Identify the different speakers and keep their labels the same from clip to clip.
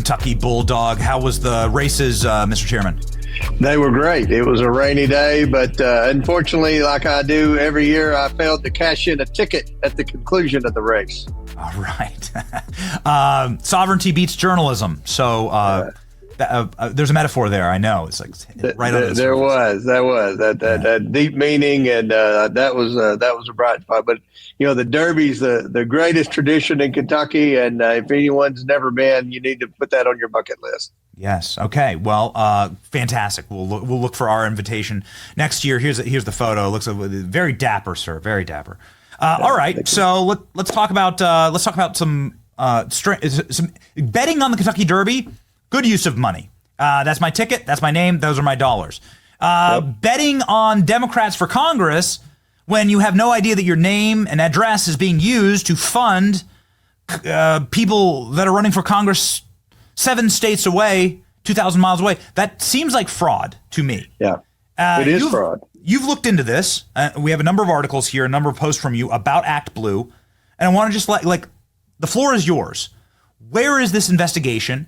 Speaker 1: Kentucky Bulldog. How was the races, Mr. Chairman?
Speaker 2: They were great. It was a rainy day, but unfortunately, like I do every year, I failed to cash in a ticket at the conclusion of the race.
Speaker 1: All right. Sovereignty beats journalism. So there's a metaphor there. I know. It's like right on the surface.
Speaker 2: There was that deep meaning, and that was a bright spot. But the Derby's the greatest tradition in Kentucky, and if anyone's never been, you need to put that on your bucket list.
Speaker 1: Yes. Okay. Well, fantastic. We'll look for our invitation next year. Here's the photo. It looks very dapper, sir. Very dapper. All right. So let's talk about some betting on the Kentucky Derby. Good use of money. That's my ticket. That's my name. Those are my dollars. Betting on Democrats for Congress when you have no idea that your name and address is being used to fund people that are running for Congress 7 states away, 2,000 miles away. That seems like fraud to me.
Speaker 2: Yeah, it is fraud.
Speaker 1: You've looked into this. We have a number of articles here, a number of posts from you about ActBlue. And I want to just the floor is yours. Where is this investigation?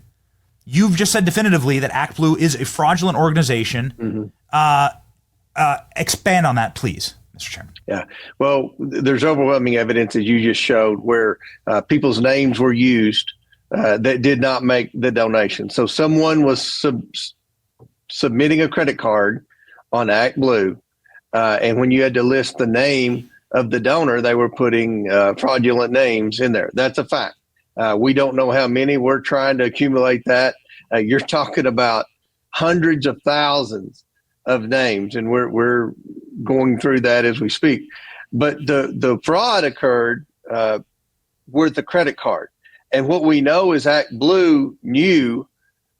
Speaker 1: You've just said definitively that ActBlue is a fraudulent organization. Mm-hmm. Expand on that, please, Mr. Chairman.
Speaker 2: Yeah. Well, there's overwhelming evidence, as you just showed, where people's names were used that did not make the donation. So someone was submitting a credit card on ActBlue, and when you had to list the name of the donor, they were putting fraudulent names in there. That's a fact. We don't know how many. We're trying to accumulate that. You're talking about hundreds of thousands of names, and we're going through that as we speak. But the fraud occurred with the credit card. And what we know is ActBlue knew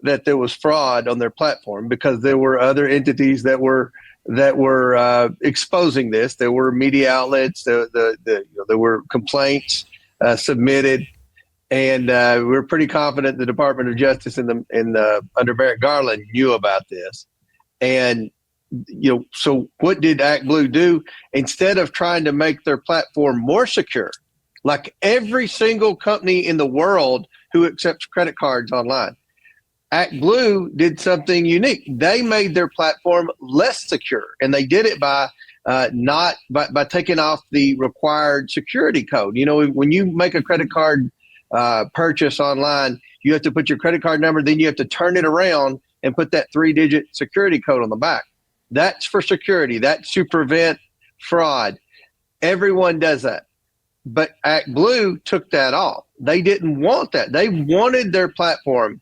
Speaker 2: that there was fraud on their platform because there were other entities that were exposing this. There were media outlets. There were complaints submitted. And we're pretty confident the Department of Justice under Merrick Garland knew about this. And, so what did ActBlue do? Instead of trying to make their platform more secure, like every single company in the world who accepts credit cards online, ActBlue did something unique. They made their platform less secure, and they did it by taking off the required security code. When you make a credit card purchase online, you have to put your credit card number, then you have to turn it around and put that 3-digit security code on the back. That's for security. That's to prevent fraud. Everyone does that. But ActBlue took that off. They didn't want that. They wanted their platform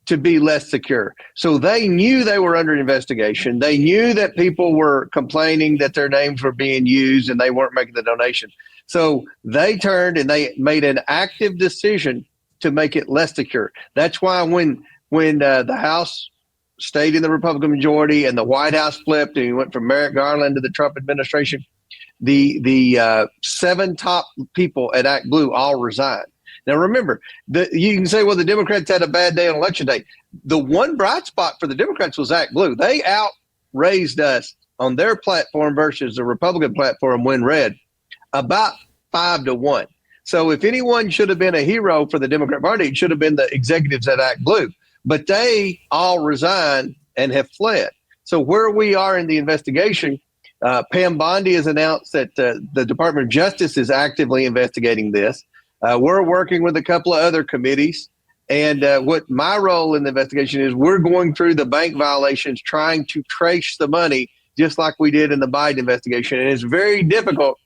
Speaker 2: to be less secure. So they knew they were under investigation. They knew that people were complaining that their names were being used and they weren't making the donation. So they turned and they made an active decision to make it less secure. That's why when the House stayed in the Republican majority and the White House flipped and we went from Merrick Garland to the Trump administration, the 7 top people at ActBlue all resigned. Now, remember, you can say, well, the Democrats had a bad day on election day. The one bright spot for the Democrats was ActBlue. They outraised us on their platform versus the Republican platform when read about 5-1. So if anyone should have been a hero for the Democrat Party, it should have been the executives at ActBlue. But they all resigned and have fled. So where we are in the investigation, Pam Bondi has announced that the Department of Justice is actively investigating this. We're working with a couple of other committees. And what my role in the investigation is, we're going through the bank violations, trying to trace the money, just like we did in the Biden investigation. And it's very difficult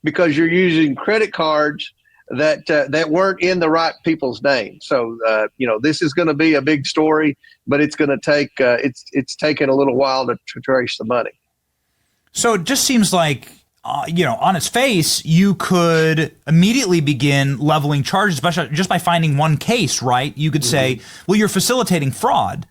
Speaker 2: because you're using credit cards that weren't in the right people's names. So, this is going to be a big story, but it's going to take, it's taken a little while to trace the money.
Speaker 1: So it just seems like, on its face, you could immediately begin leveling charges, especially just by finding one case, right? You could say, well, you're facilitating fraud.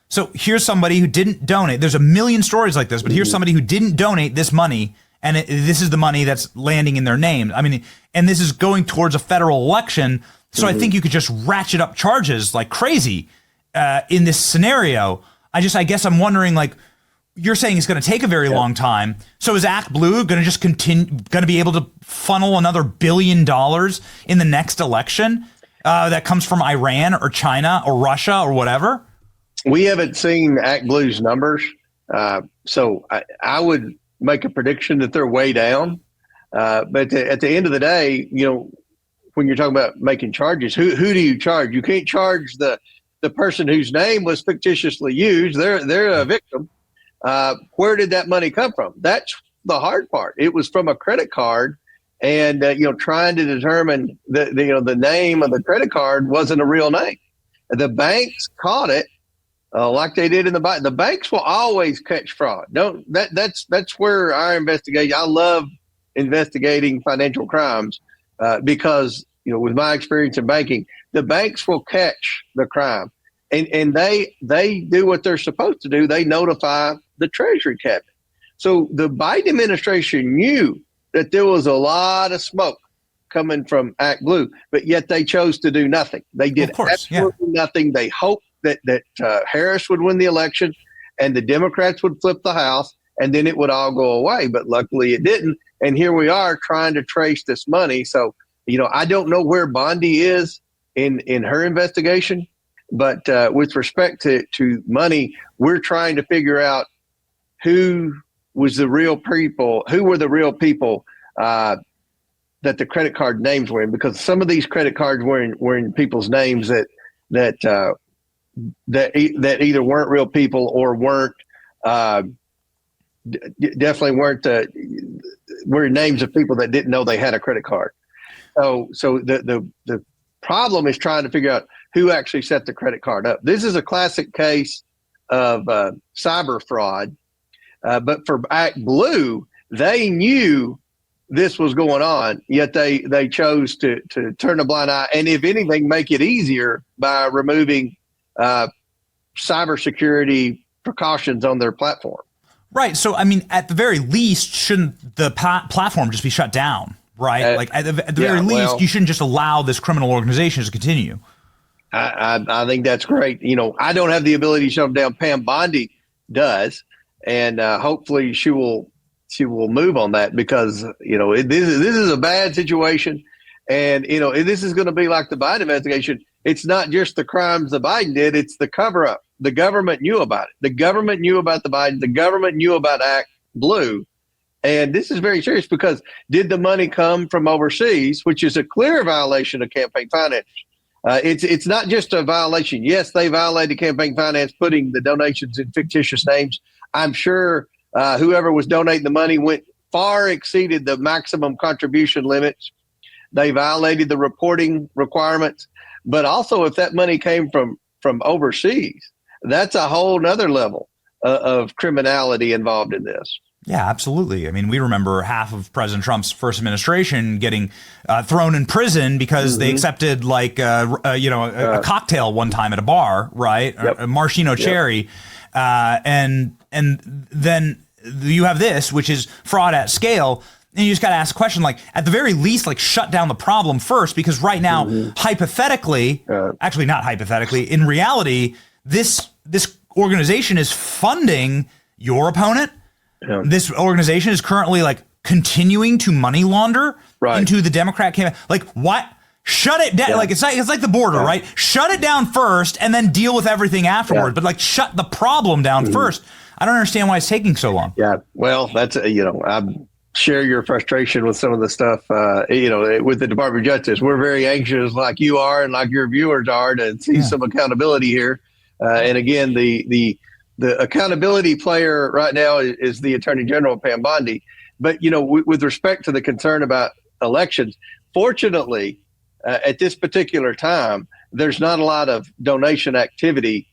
Speaker 1: So here's somebody who didn't donate. There's a million stories like this, but here's somebody who didn't donate this money, and this is the money that's landing in their name. I mean, and this is going towards a federal election. So I think you could just ratchet up charges like crazy in this scenario. I guess I'm wondering, you're saying it's going to take a very long time. So is ActBlue going to just going to be able to funnel another $1 billion in the next election? that comes from Iran or China or Russia or whatever?
Speaker 2: We haven't seen ActBlue's numbers, so I would make a prediction that they're way down. But at the end of the day, when you're talking about making charges, who do you charge? You can't charge the person whose name was fictitiously used. They're a victim. Where did that money come from? That's the hard part. It was from a credit card, and trying to determine the name of the credit card wasn't a real name. The banks caught it. Like they did in the banks will always catch fraud. That's where our investigation. I love investigating financial crimes because with my experience in banking, the banks will catch the crime, and they do what they're supposed to do. They notify the Treasury cabinet. So the Biden administration knew that there was a lot of smoke coming from ActBlue, but yet they chose to do nothing. They did absolutely nothing. They hoped that Harris would win the election and the Democrats would flip the House and then it would all go away. But luckily it didn't. And here we are trying to trace this money. So, I don't know where Bondi is in her investigation, but with respect to money, we're trying to figure out who were the real people that the credit card names were in, because some of these credit cards were in people's names that either weren't real people or weren't definitely weren't were names of people that didn't know they had a credit card. So the problem is trying to figure out who actually set the credit card up. This is a classic case of cyber fraud, but for ActBlue, they knew this was going on, yet they chose to turn a blind eye, and if anything, make it easier by removing cybersecurity precautions on their platform.
Speaker 1: Right. So, I mean, at the very least, shouldn't the platform just be shut down? Right. Like at the very least, you shouldn't just allow this criminal organization to continue.
Speaker 2: I think that's great. I don't have the ability to shut them down. Pam Bondi does, and hopefully she will move on that, because this is a bad situation, and this is going to be like the Biden investigation. It's not just the crimes the Biden did; it's the cover-up. The government knew about it. The government knew about the Biden. The government knew about ActBlue. And this is very serious, because did the money come from overseas, which is a clear violation of campaign finance? It's not just a violation. Yes, they violated campaign finance, putting the donations in fictitious names. I'm sure whoever was donating the money far exceeded the maximum contribution limits. They violated the reporting requirements. But also, if that money came from overseas, that's a whole nother level of criminality involved in this.
Speaker 1: Yeah, absolutely. I mean, we remember half of President Trump's first administration getting thrown in prison because they accepted a cocktail one time at a bar, right? Yep. A maraschino cherry. And then you have this, which is fraud at scale. And you just got to ask a question, at the very least, shut down the problem first, because right now, hypothetically, actually not hypothetically, in reality, this organization is funding your opponent. Yeah. This organization is currently continuing to money launder into the Democrat campaign. What? Shut it down. Yeah. It's like the border, right? Shut it down first and then deal with everything afterward. But shut the problem down first. I don't understand why it's taking so long. Yeah.
Speaker 2: Well, that's, I share your frustration with some of the stuff, with the Department of Justice. We're very anxious, like you are and like your viewers are, to see some accountability here. And again, the accountability player right now is the Attorney General, Pam Bondi. But, with respect to the concern about elections, fortunately, at this particular time, there's not a lot of donation activity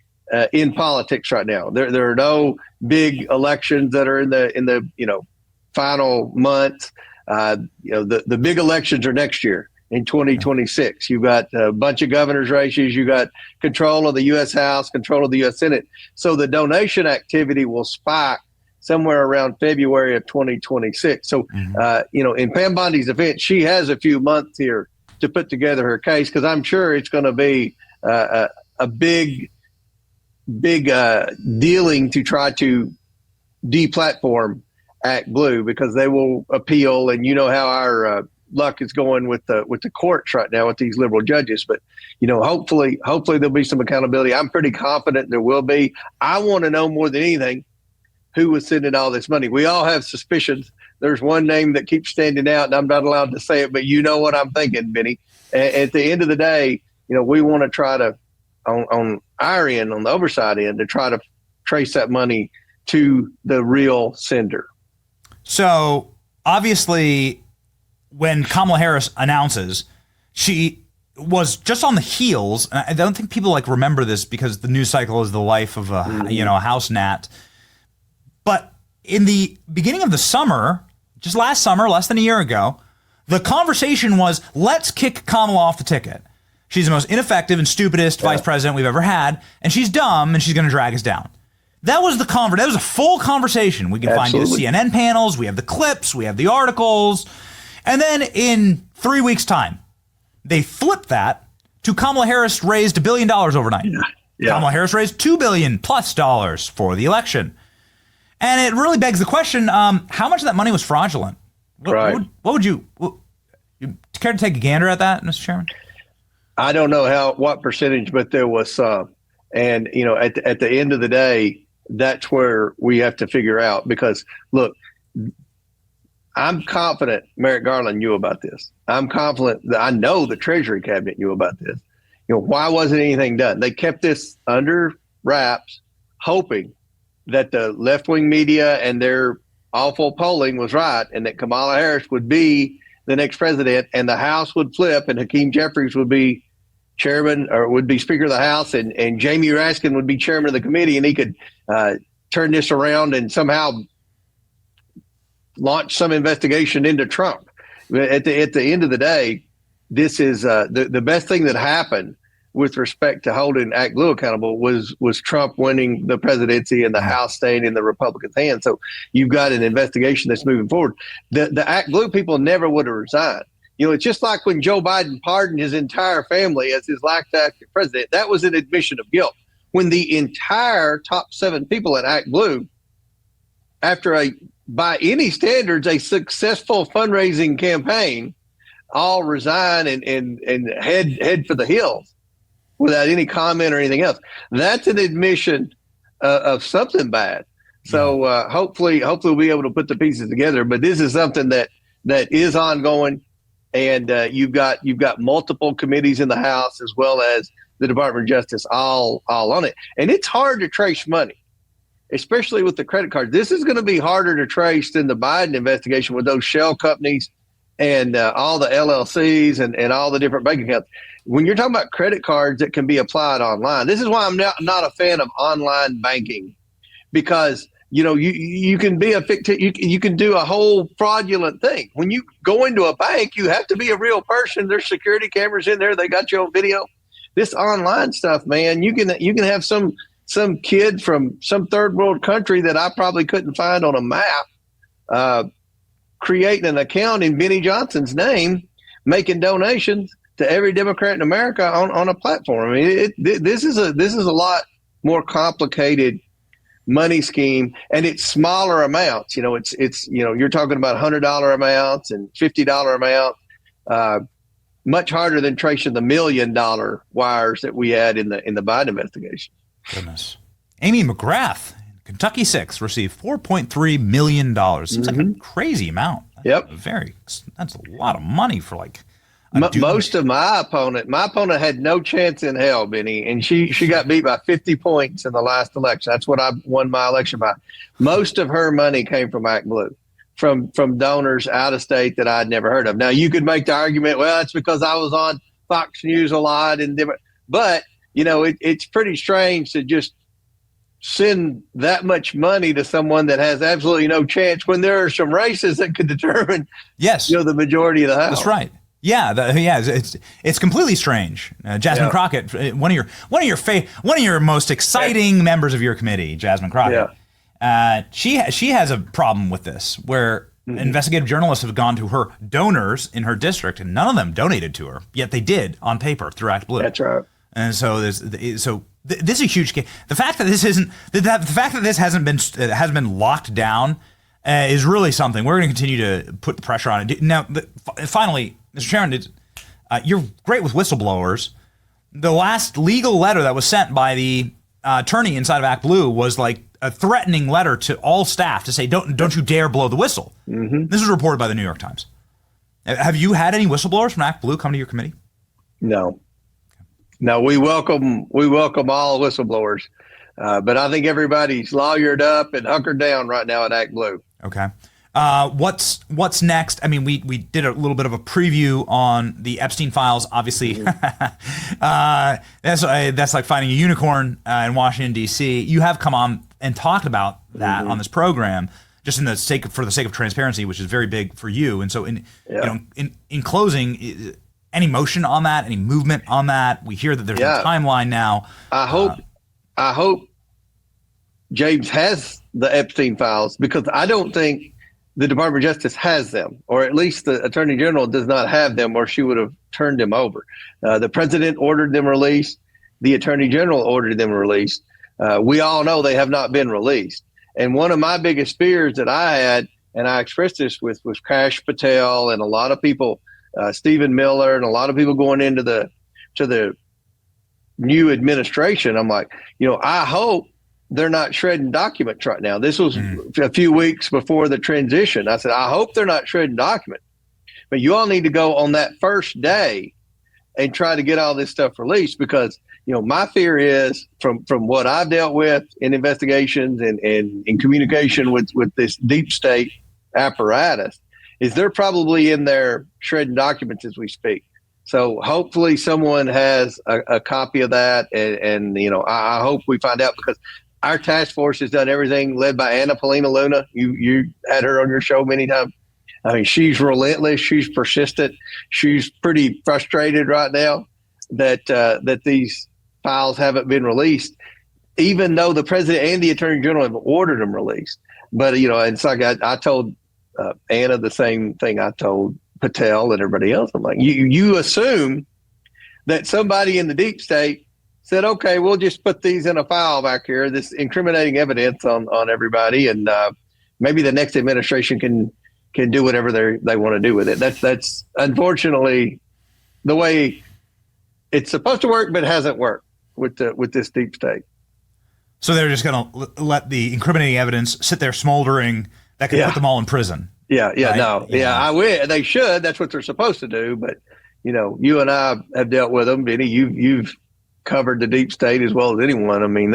Speaker 2: in politics right now. There are no big elections that are in the final months. The big elections are next year in 2026. You've got a bunch of governor's races. You got control of the U.S. House, control of the U.S. Senate. So the donation activity will spike somewhere around February of 2026. So, in Pam Bondi's defense, she has a few months here to put together her case, because I'm sure it's going to be a big dealing to try to deplatform ActBlue, because they will appeal, and how our luck is going with the courts right now with these liberal judges. But hopefully there'll be some accountability. I'm pretty confident there will be. I want to know more than anything who was sending all this money. We all have suspicions. There's one name that keeps standing out, and I'm not allowed to say it, but you know what I'm thinking, Benny. At the end of the day, we want to try to, on our end, on the oversight end, to try to trace that money to the real sender.
Speaker 1: So obviously, when Kamala Harris announces, she was just on the heels, and I don't think people remember this because the news cycle is the life of a a house gnat. But in the beginning of the summer, just last summer, less than a year ago, the conversation was, let's kick Kamala off the ticket. She's the most ineffective and stupidest vice president we've ever had, and she's dumb, and she's going to drag us down. That was the that was a full conversation. We can find you the CNN panels, we have the clips, we have the articles, and then in 3 weeks' time, they flipped that to Kamala Harris raised $1 billion overnight. Yeah. Kamala Harris raised $2 billion plus for the election. And it really begs the question, how much of that money was fraudulent? What would you care to take a gander at that, Mr. Chairman?
Speaker 2: I don't know what percentage, but there was some. And, at the end of the day, that's where we have to figure out, because, look, I'm confident Merrick Garland knew about this. I'm confident that I know the Treasury Cabinet knew about this. Why wasn't anything done? They kept this under wraps, hoping that the left-wing media and their awful polling was right, and that Kamala Harris would be the next president, and the House would flip, and Hakeem Jeffries would be chairman, or would be Speaker of the House, and Jamie Raskin would be chairman of the committee, and he could turn this around and somehow launch some investigation into Trump. At the end of the day, this is the best thing that happened with respect to holding ActBlue accountable was Trump winning the presidency and the House staying in the Republicans' hands. So you've got an investigation that's moving forward. The ActBlue people never would have resigned. It's just like when Joe Biden pardoned his entire family as his last act as president. That was an admission of guilt. When the entire top 7 people at ActBlue, after by any standards, a successful fundraising campaign, all resign and head for the hills without any comment or anything else. That's an admission of something bad. So hopefully we'll be able to put the pieces together. But this is something that is ongoing, and you've got multiple committees in the House as well as the Department of Justice all on it. And it's hard to trace money, especially with the credit card. This is going to be harder to trace than the Biden investigation with those shell companies and all the LLCs and all the different bank accounts. When you're talking about credit cards that can be applied online, this is why I'm not a fan of online banking, because you can be you can do a whole fraudulent thing. When you go into a bank, you have to be a real person. There's security cameras in there. They got you on video. This online stuff, man, you can have some kid from some third world country that I probably couldn't find on a map, creating an account in Benny Johnson's name, making donations to every Democrat in America on a platform. I mean, this is a lot more complicated money scheme, and it's smaller amounts. It's you're talking about $100 amounts and $50 amounts. Much harder than tracing the $1 million wires that we had in the Biden investigation.
Speaker 1: Goodness. Amy McGrath, Kentucky 6, received $4.3 million. Seems like a crazy amount.
Speaker 2: Yep.
Speaker 1: That's a lot of money for
Speaker 2: most of my opponent had no chance in hell, Benny, and she got beat by 50 points in the last election. That's what I won my election by. Most of her money came from ActBlue, from donors out of state that I'd never heard of. Now, you could make the argument, well, it's because I was on Fox News a lot and different, but it's pretty strange to just send that much money to someone that has absolutely no chance when there are some races that could determine the majority of the House.
Speaker 1: That's right. Yeah, it's completely strange. Jasmine Crockett, one of your most exciting members of your committee, Jasmine Crockett. She has a problem with this, where investigative journalists have gone to her donors in her district, and none of them donated to her, yet they did on paper through ActBlue.
Speaker 2: That's right.
Speaker 1: And so this is a huge case. The fact that this hasn't been locked down is really something. We're going to continue to put the pressure on it. Now, finally, Mr. Chairman, you're great with whistleblowers. The last legal letter that was sent by the attorney inside of ActBlue was like a threatening letter to all staff to say, don't you dare blow the whistle. Mm-hmm. This was reported by the New York Times. Have you had any whistleblowers from ActBlue come to your committee?
Speaker 2: No, we welcome all whistleblowers, but I think everybody's lawyered up and hunkered down right now at ActBlue.
Speaker 1: Okay. What's next? I mean, we did a little bit of a preview on the Epstein files. Obviously, that's like finding a unicorn in Washington D.C. You have come on and talked about that on this program, just for the sake of transparency, which is very big for you. And so, in closing, any motion on that? Any movement on that? We hear that there's a timeline now.
Speaker 2: I hope James has the Epstein files, because I don't think the Department of Justice has them, or at least the Attorney General does not have them, or she would have turned them over. The President ordered them released. The Attorney General ordered them released. We all know they have not been released. And one of my biggest fears that I had, and I expressed this with Kash Patel and a lot of people, Stephen Miller, and a lot of people going into the new administration, I'm like, I hope they're not shredding documents right now. This was a few weeks before the transition. I said, I hope they're not shredding documents. But you all need to go on that first day and try to get all this stuff released, because, my fear is from what I've dealt with in investigations and in communication with this deep state apparatus, is they're probably in there shredding documents as we speak. So hopefully someone has a copy of that. And I hope we find out, because our task force has done everything, led by Anna Paulina Luna. You had her on your show many times. I mean, she's relentless. She's persistent. She's pretty frustrated right now that these files haven't been released, even though the President and the Attorney General have ordered them released. But, it's like I told Anna the same thing I told Patel and everybody else. I'm like, you assume that somebody in the deep state said, okay, we'll just put these in a file back here, this incriminating evidence on everybody, and maybe the next administration can do whatever they want to do with it. That's unfortunately the way it's supposed to work, but it hasn't worked with this deep state.
Speaker 1: So they're just going to let the incriminating evidence sit there smoldering that could put them all in prison.
Speaker 2: Yeah,
Speaker 1: right?
Speaker 2: I wish they should. That's what they're supposed to do. But you and I have dealt with them, Vinny. You've covered the deep state as well as anyone. I mean,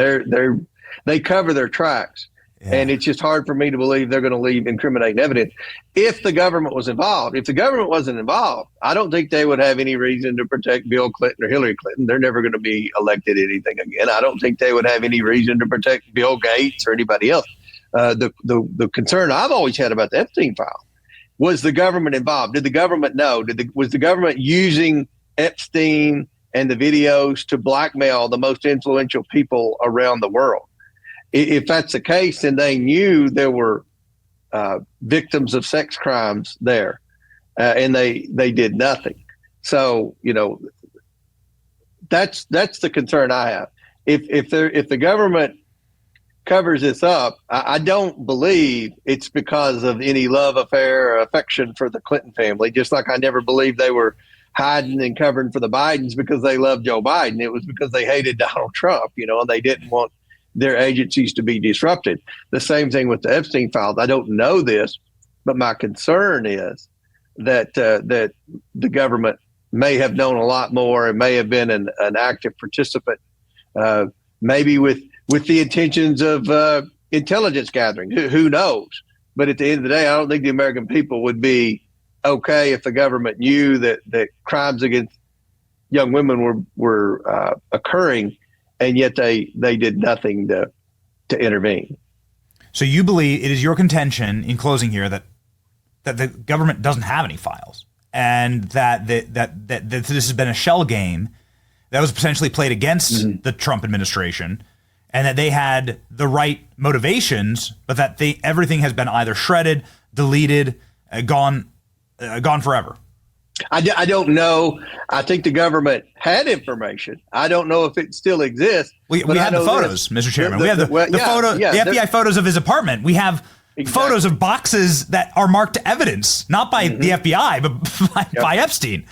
Speaker 2: they cover their tracks, and it's just hard for me to believe they're going to leave incriminating evidence. If the government was involved, if the government wasn't involved, I don't think they would have any reason to protect Bill Clinton or Hillary Clinton. They're never going to be elected anything again. I don't think they would have any reason to protect Bill Gates or anybody else. The concern I've always had about the Epstein file was the government involved. Did the government know? Was the government using Epstein and the videos to blackmail the most influential people around the world? If that's the case, then they knew there were victims of sex crimes there, and they did nothing. So that's the concern I have. If the government covers this up, I don't believe it's because of any love affair or affection for the Clinton family. Just like I never believed they were hiding and covering for the Bidens because they loved Joe Biden. It was because they hated Donald Trump, and they didn't want their agencies to be disrupted. The same thing with the Epstein files. I don't know this, but my concern is that the government may have known a lot more and may have been an active participant, maybe with the intentions of intelligence gathering. Who knows? But at the end of the day, I don't think the American people would be okay if the government knew that crimes against young women were occurring, and yet they did nothing to intervene.
Speaker 1: So you believe it is your contention, in closing here, that the government doesn't have any files, and that this has been a shell game that was potentially played against the Trump administration, and that they had the right motivations, but that everything has been either shredded, deleted, gone forever.
Speaker 2: I don't know. I think the government had information. I don't know if it still exists.
Speaker 1: We have the photos, Mr. Chairman. We have the FBI photos of his apartment. We have photos of boxes that are marked evidence, not by the FBI, but by Epstein.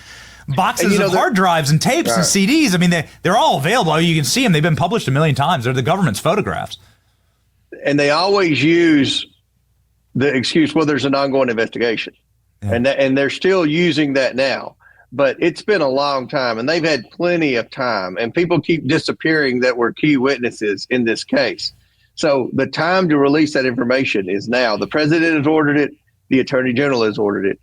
Speaker 1: Boxes of hard drives and tapes and CDs. I mean, they're all available. You can see them. They've been published a million times. They're the government's photographs.
Speaker 2: And they always use the excuse, well, there's an ongoing investigation. Yeah. And they're still using that now. But it's been a long time, and they've had plenty of time. And people keep disappearing that were key witnesses in this case. So the time to release that information is now. The president has ordered it. The attorney general has ordered it.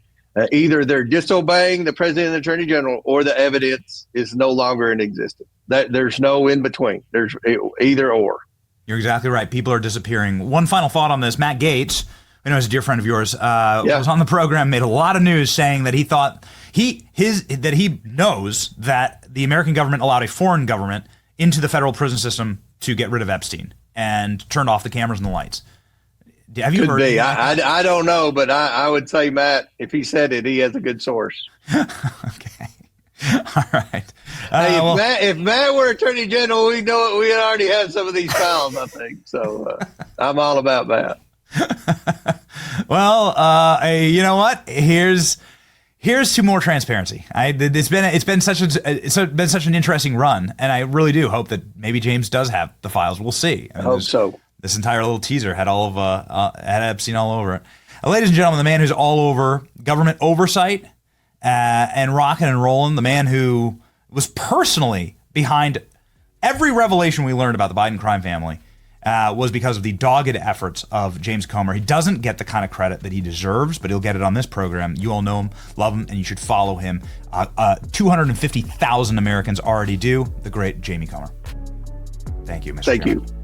Speaker 2: Either they're disobeying the president and the attorney general, or the evidence is no longer in existence. There's no in between. There's either or.
Speaker 1: You're exactly right. People are disappearing. One final thought on this. Matt Gaetz, I know he's a dear friend of yours, was on the program, made a lot of news saying that he thought that he knows that the American government allowed a foreign government into the federal prison system to get rid of Epstein and turned off the cameras and the lights. Have you heard?
Speaker 2: I don't know, but I would say, Matt, if he said it, he has a good source.
Speaker 1: Okay. All right.
Speaker 2: If Matt were Attorney General, we know we already have some of these files, I think. So I'm all about that.
Speaker 1: Well, you know what? Here's to more transparency. It's been such an interesting run, and I really do hope that maybe James does have the files. We'll see.
Speaker 2: I hope so.
Speaker 1: This entire little teaser had all of had Epstein all over it. Ladies and gentlemen, the man who's all over government oversight and rocking and rolling, the man who was personally behind every revelation we learned about the Biden crime family, was because of the dogged efforts of James Comer. He doesn't get the kind of credit that he deserves, but he'll get it on this program. You all know him, love him, and you should follow him. 250,000 Americans already do. The great Jamie Comer. Thank you, Mr.
Speaker 2: Thank
Speaker 1: Chairman.
Speaker 2: you.